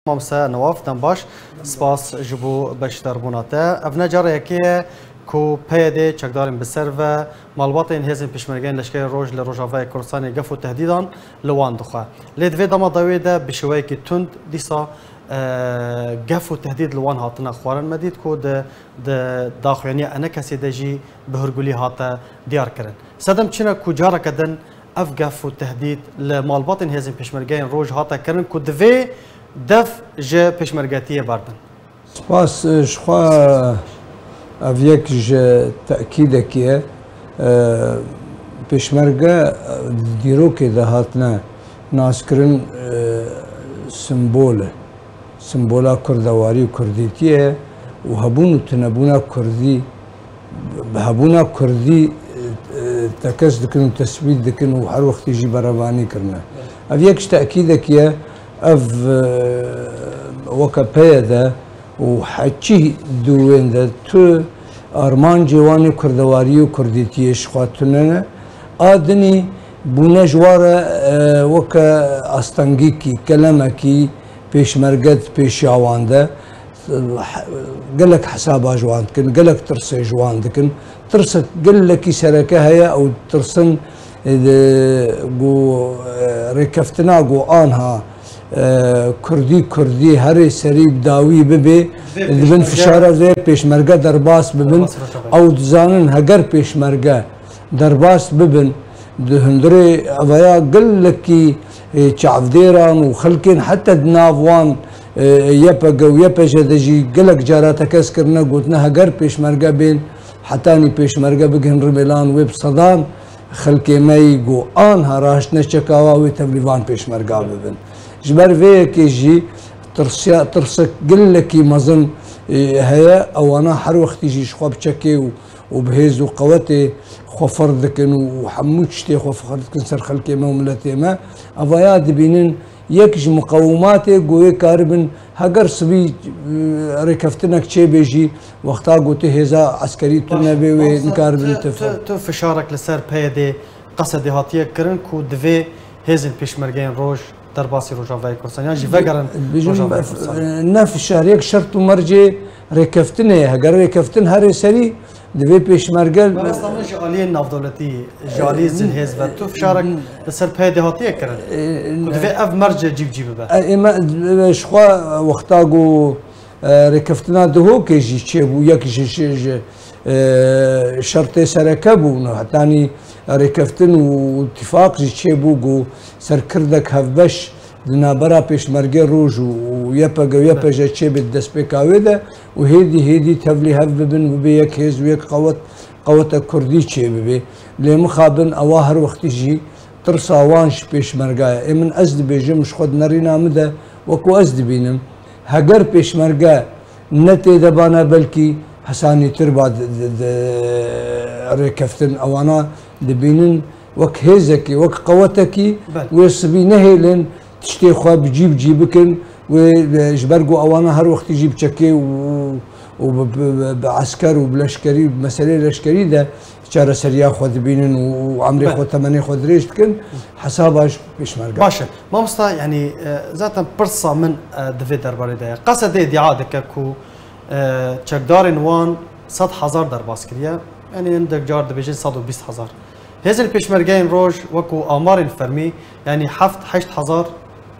مامسا نواف دنباش سپاس جبو بشتر بوناته افنا جاره یکیه کو پیده چکداریم بسر و مالباطین هزین پیشمرگین لشکر روج لروجاوای کردستان گف و تهدیدان لوان دخواه لید وی دما داوی ده بشوی که تند دیسا گف و تهدید لوان هاتنا خوارن مدید کو ده داخل یعنی انا کسی دجی بهرگولی هاته دیار کرن سدم چنه کو جاره کدن اف گف و تهدید لمالباطین هزین پیشمرگین روج هاته کرن کو دوی دف جه پیشمرگاتیه باردن. سپاس شخوا اویک جه تأکید کیه پیشمرگه دیرو که دهاتنا ناسکرین سمبولا کردواری و کردیتیه و هبون تنبونا کردی هبونا کردی تکس دکن و تثبیت دکن و هر وقتی جی بروانی کرنه. اویکش تأکید کیه اف وكا بيدا وحكي دوين ده تو ارمان جواني كردواري وكرديتيش خواتنا ادني بونا جوارا وكا استنجيكي كلامكي بيش مرقد بيش عوانده قالك حسابها جواندكن قالك ترسي جواندكن ترسك قالك سركه هي او ترسن جو ركفتنا جو انها كردي هري سريب داوي ببي دبن فشارة زي بيشمرقة درباس ببن او دزانن هجر بيشمرقة درباس ببن دهندري ابايا قلكي شعفديران وخلكين حتى دنافوان يبقى ويبقى دجي قلك جاراتك اسكرنا قلتنا هجر بيشمرقة بين حتاني بيشمرقة بقهن رميلان ويب صدام خلكي ما يقو انها راشنا شكاوا ويتبليفان بيشمرقة ببن جبر فيك يجي ترسك قلكي مظن هيا او انا حر وقت يجي شخوب شكي وبهيز وقوتي خفردكن وحموشتي خفردكن سر خلكي ما وملتي ما افاياد بينن يكج مقوماتي قوي كاربن هجر سبي ركفتنك شي بيجي وقتها قلت هيزا عسكري تنبي ونكاربن تو فشارك لسر بيدي قصدي هاتيه كرن كو دفي هيزن بيشمرگين روج درباسي روجاوای کردستان يعني جي فقرن روجاوای کردستان نف الشهر يك شرط مرجي ركفتن هجر ركفتن هري سري دبي بيشمرگل بس طبعا جالي الناف دولتي جالي زين هيز تو فشارك لسر بيدي هاتيه كرن دبي اف مرجي جيب بقى اما شخوا وقتا قو ركفتنا دهو كيجي تشيبو يك جي شرطي سركبو حتاني ركفتن واتفاق جي تشيبو قو سركردك هفبش دنابرا بيشمرگي روج ويبقى جا تشيب الدسبيكاوي ده وهيدي تفلي هف ببن وبيك هيز ويك قوة كردي تشيب بي لي مخابن اواهر وقت يجي ترسا وانش بيشمرگا من ازد بيجي مش خد نرينا مده وكو ازد بينم هجر بيشمرگا نتي دبانا بلكي حساني تربا ركفتن او انا دبينن وك هيزكي وك قوتكي ويصبي نهيلن تشتي خوا بجيب جيبكن وجبرقو او انا هر وقت يجيب تشكي وبعسكر وبلشكري بمسألة لشكري ده شارع سريع خود بينن وعمري خود ثمانية خود ريشتكن حساباش بيشمرقا باشا ما مستا يعني ذاتا برصة من دفي درباري ده قصد ادعاء كو چکدارین وان 100,000 درباس کریه یعنی اندک جار دبیجی 120,000 هزل پیشمرگین روج وکو آمارین فرمی یعنی 7-8,000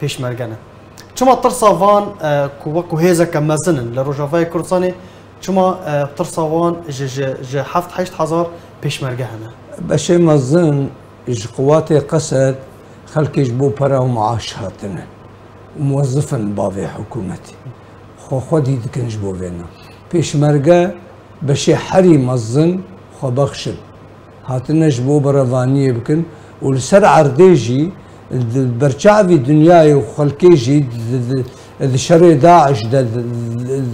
پیشمرگنه چما ترسا وان وکو هزا کمزنن لروجاوای کردستانی چما ترسا وان ج 7-8,000 پیشمرگهنه بشه مزن اج قوات قصد خلقش بو پرا و معاش هاتنه وموظفن باوی حکومتی خودی دکنش بو وینا پیشمرگه بشه حری مزن خو بخشد هاتنش بو بروانیه بکن ولسر عردیجی برچاوی دنیای و خلقیجی شر داعش ده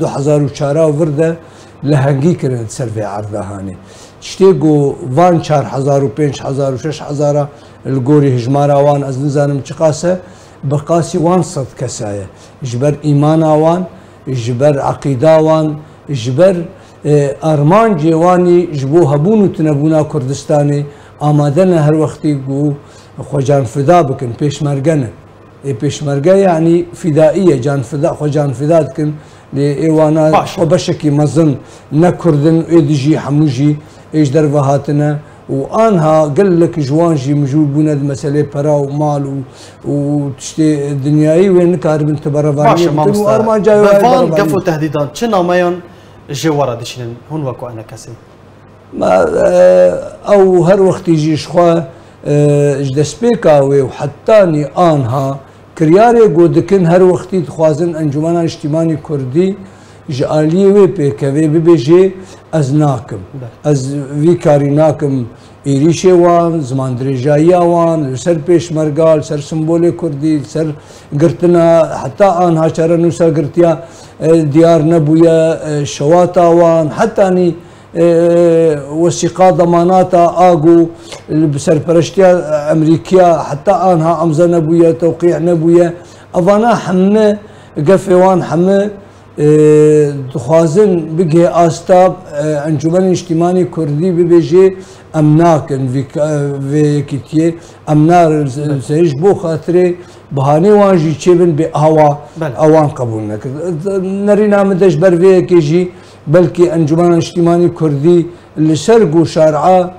2004 ورده لهنگی کرن سر عرده هانی تشتیگو وان 4,000 و 5,000 و 6,000 الگوری هجمارا وان از نزانم چقاسه بقاسي وان صد كسايا جبر إيمان وان جبر عقيدة وان جبر أرمان جواني جبو هبونو تنبونا كردستاني آمادنا هر وقتي جو خوجان فدا بكن پیشمرگنه پێشمەرگە یعنی فیدائیە جان فدا خۆ جان فدا دکن لێ ئێوانە خۆ بەشێکی مەزن نەکردن ئێدژی هەمووژی ئێش دەرەوە هاتنە و ئانها گەلێک جوانژی مژوور بوونە مەسەلەی پەرا و ماڵ و تشتێ دنیایی وێ نکاربن تە بەڕەوانی ئەرمانجاوان گەف و تهدیدان چ نامەیان ژێ وەرە دەچێن هون وەکو ئەنە کەسی ئەو هەر وەختیژیش خوا دەست پێکاوێ و حتانی ئانها کریارێک گۆ دکن هەر وەختی دخوازن ئەنجومەنە نیشتیمانی کوردی ji aliyê wê pêkevê bibêjê ez nakim. Ez vî karî nakim êrişê wan, zimandirêjayiya wan, li ser pêşmerga, li ser simbolê Kurdî, li ser girtina heta anha çare nûsa girtiya diyar nebûye şewata wan, hetanî وثیقا دەماناتە ئاگو bi serpereştiya ئەمریکیا heta anha emza nebûye tewqî nebûye evana hemû gefê wan hemû dixwazin bigê asta Encûmenê Niştîmanî Kurdî bibêjê em nakin vê yekîtiyê em narin ji bo xatirê bihanê wan jî çêbin bê awa ewan qebûl nekir nerîna min de ji ber vê yekê jî belkî Encûmena Niştîmanî Kurdî li ser goşar'a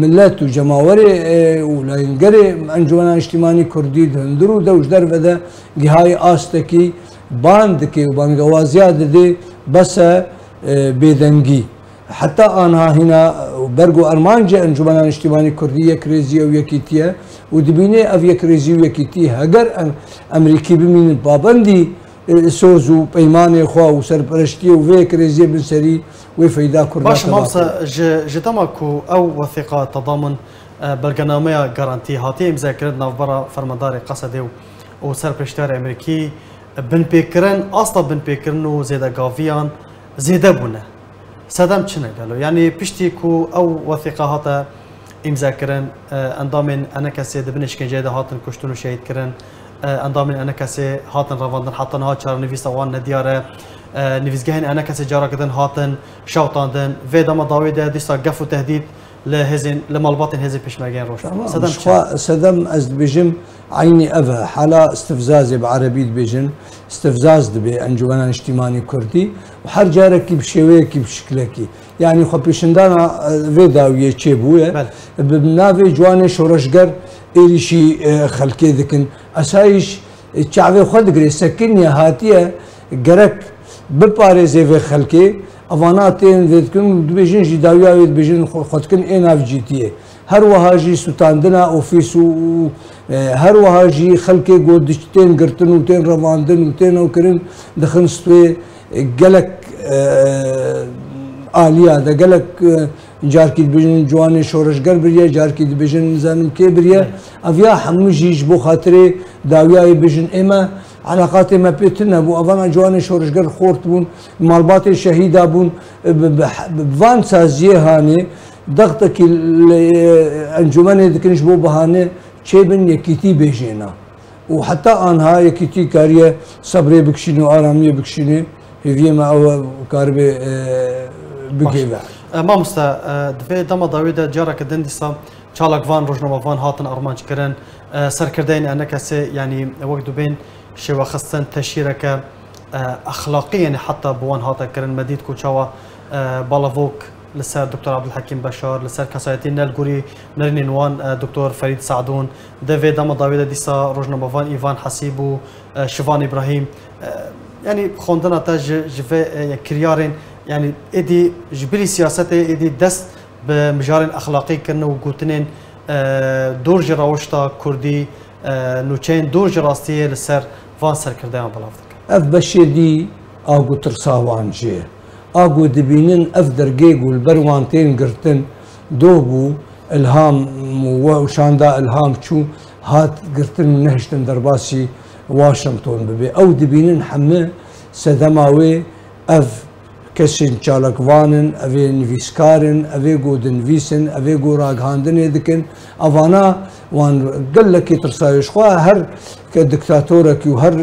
millet û cemawerê û layîngerê Encûmena Niştîmanî Kurdî di hundir û dew ji derve de gihayê astekî ban dike û bangewaziya dide bese bêdengî heta anha hîna bergo ermanca Encûmena Niştîmanî Kurdî yekrêziye û yekîtiye û dibînê ev yekrêzî û yekîtî heger Emerîkî bimînin pabendî سۆز و پەیمانێ خوا و سەرپەرشتی و vê yekrêziyê bin serî wê feyda Kurda باش مامسا ji dema ku ew wethîqa tedamûn belgenameya garantî hatiye imzakirin navbera fermandarê Qesedê û serpêştiyarê Amerîkî binpêkirin asta binpêkirin û zêdegaviyan zêde bûne sedem çi ne gelo yanî piştî ku ew wethîqa hate imzakirin endamên enekesê dibin işkenceyê de hatin kuştin û şehîdkirin endamên enekesê hatin revandin heta niha çarenivîsa wan nediyare nivîzgehên enekesê carakidin hatin şewtandin vê dema dawê de dîsa gef û tehdîd li hêzên li malbatên hêzên pêşmergeyên roj sedem ez dibêjim aynî ev e hala istifzazê bi erebî dibêjin istifzaz dibe Encûmena Niştîmanî Kurdî û her carekî bi şêweyekî bi şiklekî yanî xwe pêşindana vê dawiyê çêbûye bi navê ciwanê şoreşger êrişî xelkê dikin esayîş çavê xwe digire sekiniye hatiye gerek biparêze vê xelkê evana tên vê dikin dibêjin jî dawiya wê dibêjin xwe dikin ê navcîtiyê her wiha jî sûtandina ofîs û her wiha jî xelkê got tên girtin û tên revandin û tên ew kirin dixin stwê gelek aliya de gelek carkî dibêjin ciwanê şoreşger biriye carkî dibêjin nizanim kê biriye ev ya hemû jî ji bo xatirê dawiyayê bêjin ême علاقاتê me pê tune bû evana ciwanê şoreşger xort bûn malbatê şehîda bûn van saziyê hanê dextekî encûmenê dikin ji bo bihanê çêbin yekîtî bêjêna û heta anha yekîtî kariye sebrê bikişîne û aramiyê bikişîne hêviyê me ew karibê bigêve Mamosta divê dema dawê de careke din dîsa çalak van rojnamavan hatin armançkirin serkirdeyên enekesê yanî wek dibên şêwexistin teşîreke exlaqî yanî heta bi wan hate kirin me dît ku çawa balavok li ser Dr. Abdulhekîm Beşar li ser kesayetî Nelgûrî nerînên wan Dr. Ferîd Saedûn di vê dema dawê de dîsa rojnamavan Îvan Hesîb û Şivan İbrahîm yanî xwendina te ji vê kiryarên yani êdî ji birî siyasetê êdî dest bi mijarên exlaqî kirin û gotinên dor ji rawişta Kurdî nûçeyên dor ji rastiyê li ser van serkirdeyan belav dikin. Ev beşê dî agu tirsa wan jê ye. Agu dibînin ev dergê û li ber wan tên girtin doh bû ilham û şanda ilham çû hat girtin nehiştin derbasî Washington bibe. Ew dibînin hemû sedema wê ev kesên çalakvanin, evê nivîskarin, evê got dinivîsin, evê got ragihandinê dikin. Evana wan gelekî tirsayê ji xwe her diktatûrekî û her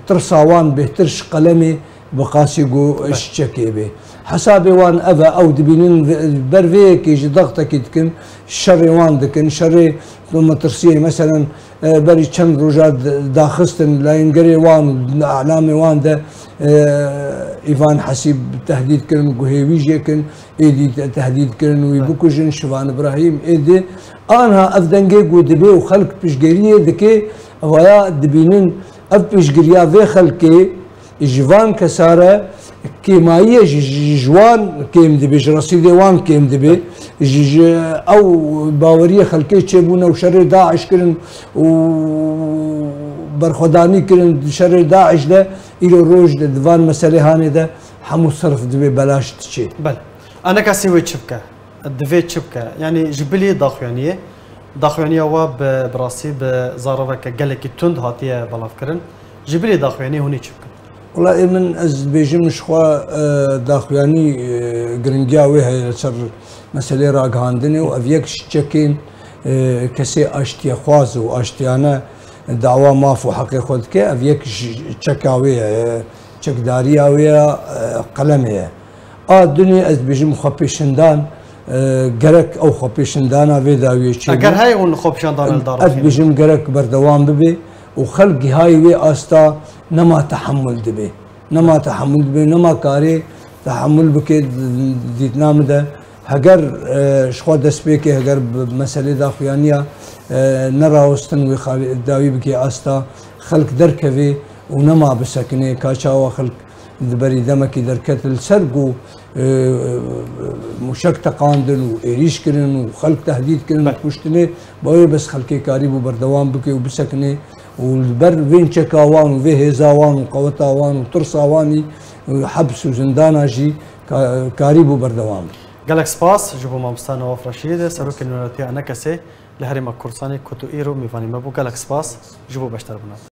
tirsa wan bêhtir ji qelemê bi qasî got ji çekê bê. حساب وان أبا أو دبينين برفيك يجي ضغطك يتكن شر وان دكن شر ثم ترسيه مثلا بري كم رجال داخستن لا ينقري وان أعلامي وان ده إيفان حسيب تهديد كرن وهيويجي كن إيدي تهديد كرن ويبوكوجن شوان إبراهيم إيدي أنا أفدنجي ودبي وخلق بيشجريه دكي ويا دبينين أف بيشجريا في خلقي جوان كسارة كيماية جوان كيم دبي رصيدي وان كيم دبي أو باورية خلقي تشيبونا وشر داعش كرن وبرخداني كرن شر داعش ده إلى روج دفان مسألة هاني ده حمو صرف دبي بلاش تشي. بل أنا كاسيوي تشبكة الدفي تشبكة يعني جبلي ضاخوانية ضاخوانية واب براسي بزارة كجلك تند هاتية بلافكرن جبلي ضاخوانية هوني تشبكة. والله من از بيجي مش خوا داخواني جرنجاوي هاي صار مسألة راجعاندني وأبيك شكين كسي أشتي خواز وأشتيانا دعوة ما فو حقي خود كي أبيك شكاوي شكدارياوي قلمية الدنيا از بيجي مخبيشندان جرك أو خبيشندانا في داوية شيء أجر هاي ونخبيشندان الدار از بيجي جرك بردوام ببي وخلقي هاي وي أستا نما تحمل دبي نما تحمل دبي نما كاري تحمل بكي ديتنام ده هجر شخوا دست بيكي هجر مسألة داخوانية نرى وستن وخالي داوي بكي أستا خلق دركبي ونما بسكني كاشا وخلق دبري دمكي دركت السرقو مشك تقاندن وإيريش كرن وخلق تهديد كرن كشتني باوي بس خلقي كاري بردوام بكي وبسكني والبر وين شكاوان وفي هزاوان وقوتاوان وترساواني وحبس وزندانا جي كاريبو بردوام. قالك سباس جبو مامستان نواف رشيد سروك النورتي أنا كسي لهري ما كورساني كتو إيرو ميفاني مبو قالك سباس جبو بشتر بنا.